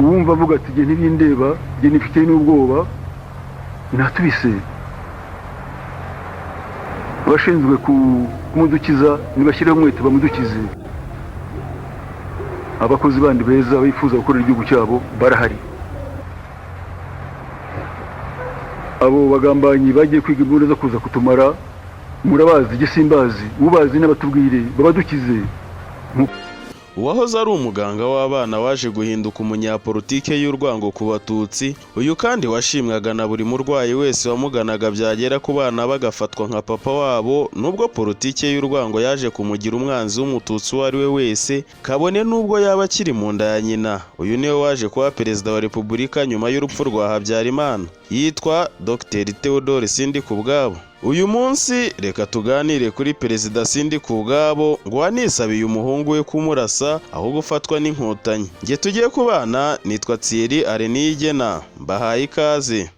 uwumva avuga ati jye ntibindeba jye nifite n'ubwoba natubise abashinzwe kumudukiza nibashyireho umwete bamudukize. Abakozi bandi beza bifuza gukorera igihugu cyabo barahari. Abo bagambanyi bagiye kwiga imbunda zo kuza kutumara murabazi jye simbazi, ubazi n'abatubwire babadukize. Uwahoze ari umuganga w'abana waje guhinduka umunyapolitike y'urwango ku Batutsi, uyu kandi washimwaga na buri murwayi wese wamuganaga byagera ku bana bagafatwa nka papa wabo, nubwo politike y'urwango yaje kumugira umwanzi w'umututsi uwo ari we wese, kabone nubwo yaba akiri mu nda ya nyina. Uyu niwe waje kuba perezida wa Repubulika nyuma y'urupfu rwa Habyarimana, yitwa Dr Theodore Sindikubwabo. Uyu munsi reka tuganire kuri Perezida Sindikubwabo ngo wanisabiye umuhungu we kumurasa aho gufatwa n'inkotanyi. Nge tugiye kubana, nitwa Thierry Arenigena, mbahaye ikaze.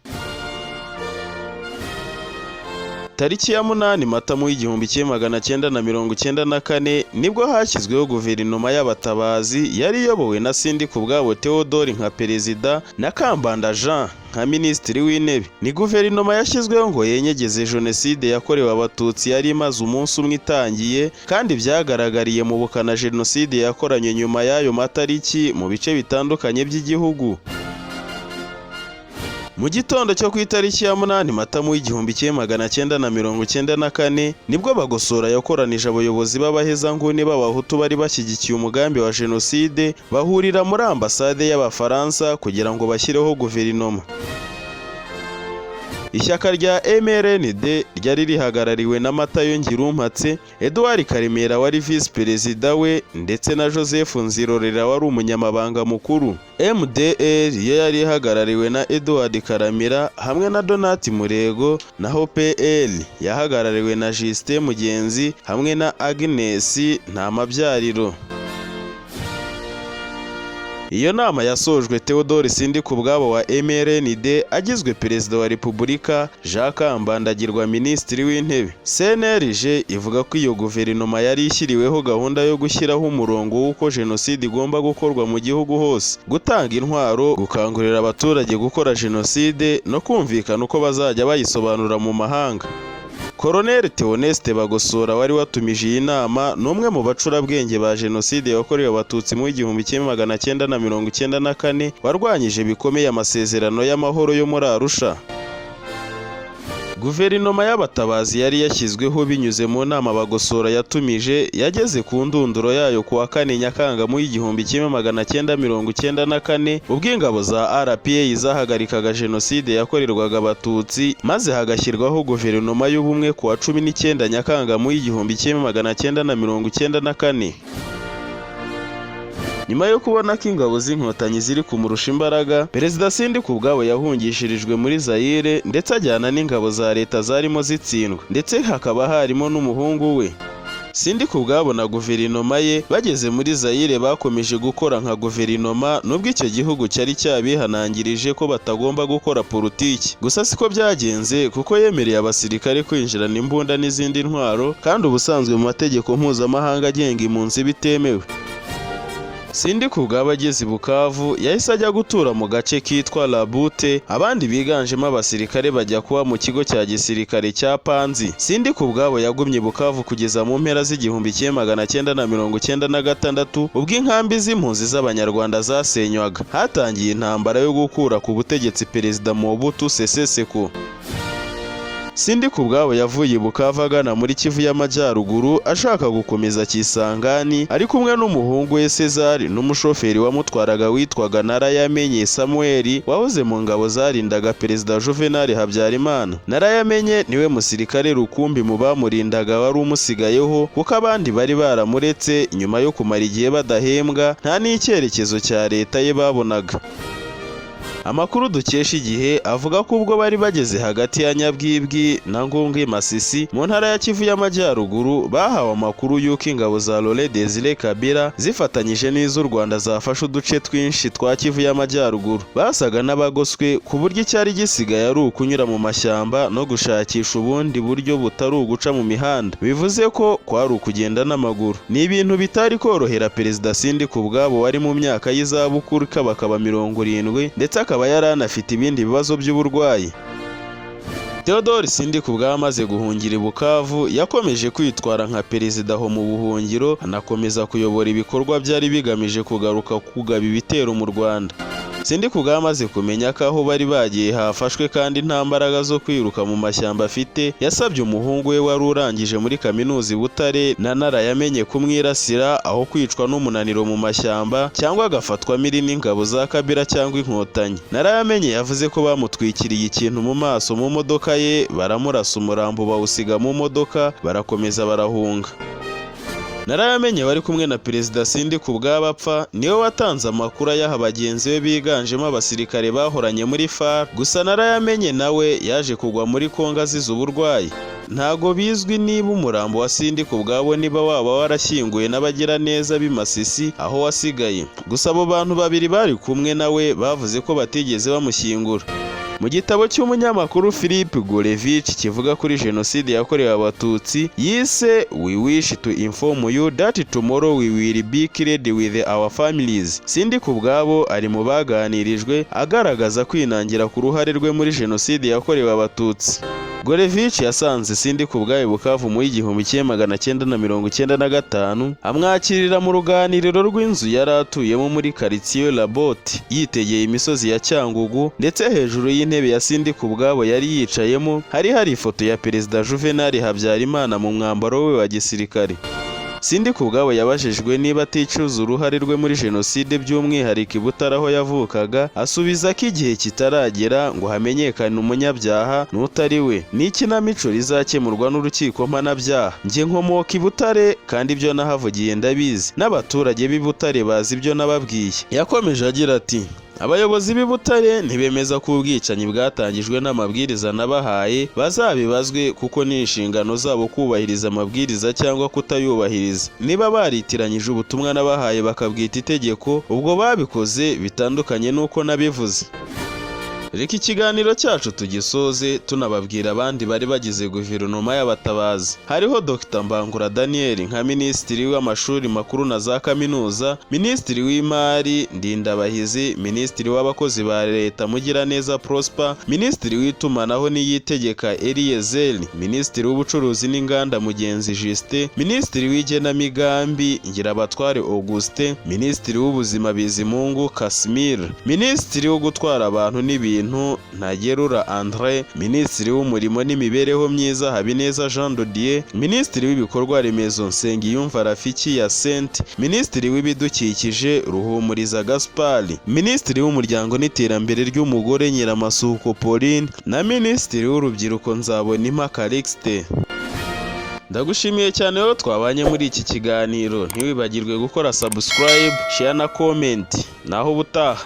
Tariki ya 8 Mata mu 1994 nibwo hashyizweho guverinoma y'abatabazi yari iyobowe na Sindikubwabo Theodore nka perezida na Kambanda Jean nka minisitiri w'intebe. Ni guverinoma yashyizweho ngo yenyegeze jenoside yakorewe abatutsi yari imaze umunsi umwe itangiye, kandi byagaragariye mu bukana jenoside yakoranye nyuma y'ayo matariki mu bice bitandukanye by'igihugu. Mu gitondo cyo ku itariki ya 8 Mata mu 1994 nibwo Bagosora yakoranije abayobozi b'abahezanguni b'abahutu bari bashyigikiye umugambi wa jenoside, bahurira muri ambasade y'Abafaransa kugira ngo bashyireho guverinoma. Ishyaka rya MRND ryari rihagarariwe na Matayo Ngirumpatse, Edouard Karemera wari visi perezida we, ndetse na Joseph Nzirorera wari umunyamabanga mukuru. MDR yo yari ihagarariwe na Edouard Karemera hamwe na Donati Murego, naho PL yahagarariwe na Justin Mugenzi hamwe na Agnes Ntamabyariro. Iyo nama yasojwe Theodore Sindikubwabo wa MRND agizwe perezida wa Repubulika, Jean Kambanda agirwa minisitiri w'intebe. CNRG ivuga ko iyo guverinoma yari ishyiriweho gahunda yo gushyiraho umurongo w'uko jenoside igomba gukorwa mu gihugu hose, gutanga intwaro, gukangurira abaturage gukora jenoside no kumvikana uko bazajya bayisobanura mu mahanga. Colonel Theoneste Bagosora wari watumije iyi nama n'umwe mu bacurabwenge ba jenoside yakorewe abatutsi mu 1994 warwanyije bikomeye amasezerano y'amahoro yo muri Arusha. Guverinoma y'abatabazi yari yashyizweho binyuze mu nama Bagosora yatumije, yageze ku ndunduro yayo ku wa 4 Nyakanga mu 1994 ubwo ingabo za RPA zahagarikaga jenoside yakorerwaga abatutsi, maze hagashyirwaho guverinoma y'ubumwe ku wa 19 Nyakanga mu 1994. Nyuma yo kubona ko ingabo z'inkotanyi ziri kumurusha imbaraga, Perezida Sindikubwabo yahungishirijwe muri Zaire ndetse ajyana n'ingabo za leta zarimo zitsindwa, ndetse hakaba harimo n'umuhungu we. Sindikubwabo na guverinoma ye bageze muri Zaire bakomeje gukora nka guverinoma, nubwo icyo gihugu cyari cyabihanangirije ko batagomba gukora politiki. Gusa siko byagenze, kuko yemereye abasirikare kwinjirana imbunda n'izindi ntwaro, kandi ubusanzwe mu mategeko mpuzamahanga agenga impunzi bitemewe. Sindikubwabo ageze i Bukavu yahise ajya gutura mu gace kitwa Labute, abandi biganjemo abasirikare bajya kuba mu kigo cya gisirikare cya Panzi. Sindikubwabo yagumye i Bukavu kugeza mu mpera z'1996 ubwo inkambi z'impunzi z'abanyarwanda zasenywaga. Hatangiye intambara yo gukura ku butegetsi Perezida Mobutu Sese Seko. Sindikubwabo yavuye i Bukavu agana muri Kivu y'Amajyaruguru ashaka gukomeza Kisangani, ari kumwe n'umuhungu we Cesar n'umushoferi wamutwaraga witwaga Narayamenye Samuel, wahoze mu ngabo zarindaga Perezida Juvenal Habyarimana. Narayamenye niwe musirikare rukumbi mu bamurindaga wari umusigayeho, kuko abandi bari baramuretse nyuma yo kumara igihe badahembwa, nta n'icyerekezo cya leta ye babonaga. Amakuru dukesha Igihe avuga ko ubwo bari bageze hagati ya Nyabwibwi na Ngungi Masisi mu ntara ya Kivu y'Amajyaruguru, bahawe amakuru y'uko ingabo za Laurent Désiré Kabila zifatanyije n'iz'u Rwanda zafashe uduce twinshi twa Kivu y'Amajyaruguru. Basaga n'abagoswe ku buryo icyari gisigaye ari ukunyura mu mashyamba no gushakisha ubundi buryo butari uguca mu mihanda, bivuze ko kwari ukugenda n'amaguru. Ni ibintu bitari korohera Perezida Sindikubwabo wari mu myaka y'izabukuru ikabakaba 70 ndetse akaba yari anafite ibindi bibazo by'uburwayi. Theodore Sindikubwabo amaze guhungira i Bukavu yakomeje kwitwara nka perezida aho mu buhungiro, anakomeza kuyobora ibikorwa byari bigamije kugaruka kugaba ibitero mu Rwanda. Sindikubwabo amaze kumenya ko aho bari bagiye hafashwe kandi nta mbaraga zo kwiruka mu mashyamba afite, yasabye umuhungu we wari urangije muri kaminuza i Butare na Narayamenye kumwirasira aho kwicwa n'umunaniro mu mashyamba cyangwa agafatwa miri n'ingabo za Kabila cyangwa inkotanyi. Narayamenye yavuze ko bamutwikiriye ikintu mu maso mu modoka ye, baramurasa umurambo bawusiga mu modoka, barakomeza barahunga. Narayamenye wari kumwe na Perezida Sindikubwabo apfa niwe watanze amakuru ayaha bagenzi be biganjemo abasirikare bahoranye muri FARC, gusa Narayamenye nawe yaje kugwa muri Kongo azize uburwayi. Ntago bizwi niba umurambo wa Sindikubwabo niba waba warashyinguye n'abagiraneza b'i Masisi aho wasigaye, gusa abo bantu babiri bari kumwe nawe bavuze ko batigeze bamushyingura. Mu gitabo cy'umunyamakuru Philippe Gorevich kivuga kuri jenoside yakorewe Abatutsi yise We wish to inform you that tomorrow we will be killed with our families, Sindikubwabo ari mu baganirijwe agaragaza kwinangira ku ruhare rwe muri jenoside yakorewe Abatutsi. Gorevich yasanze Sindikubwabo i Bukavu mu 1995 amwakirira mu ruganiriro rw'inzu yari atuyemo muri quartier Labote yitegeye imisozi ya Cyangugu, ndetse hejuru y'intebe ya Sindikubwabo yari yicayemo hari ifoto ya Perezida Juvenal Habyarimana mu mwambaro we wa gisirikare. Sindikubwabo yabajijwe niba aticuza uruhare rwe muri jenoside by'umwihariko i Butare aho yavukaga, asubiza ko igihe kitaragera ngo hamenyekane umunyabyaha n'utari we. Ni ikinamico rizakemurwa n'urukiko mpanabyaha. Njye nkomoka i Butare kandi ibyo nahavugiye ndabizi, n'abaturage b'i Butare bazi ibyo nababwiye. Yakomeje agira ati abayobozi b'i Butare ntibemeza ko ubwicanyi bwatangijwe n'amabwiriza nabahaye, bazabibazwe kuko ni inshingano zabo kubahiriza amabwiriza cyangwa kutayubahiriza. Niba baritiranyije ubutumwa nabahaye bakabwita itegeko, ubwo babikoze bitandukanye n'uko nabivuze. Reka ikiganiro cyacu tugisoze tunababwira abandi bari bagize guverinoma y'abatabazi. Hariho Dr Mbangura Daniel nka Minisitiri w'Amashuri Makuru na za Kaminuza, Minisitiri w'Imari Ndindabahizi, Minisitiri w'Abakozi ba Leta Mugiraneza Prosper, Minisitiri w'Itumanaho Niyitegeka Eliezer, Minisitiri w'Ubucuruzi n'Inganda Mugenzi Justin, Minisitiri w'Igenamigambi Ngirabatware Auguste, Minisitiri w'Ubuzima Bizimungu Kasimir, Minisitiri wo gutwara abantu n'ibintu Ntagerura André, Minisitiri w'Umurimo n'Imibereho Myiza Habineza Jean Dodier, Minisitiri w'Ibikorwa Remezo Nsengiyumva Rafiki Yacinthe, Minisitiri w'Ibidukikije Ruhumuriza Gaspard, Minisitiri w'Umuryango n'Iterambere ry'Umugore Nyiramasuhuko Pauline na Minisitiri w'Urubyiruko Nzabonimpa Calixte. Ndagushimiye cyane rero twabanye muri iki kiganiro, ntiwibagirwe gukora subscribe, share na comment. Naho ubutaha.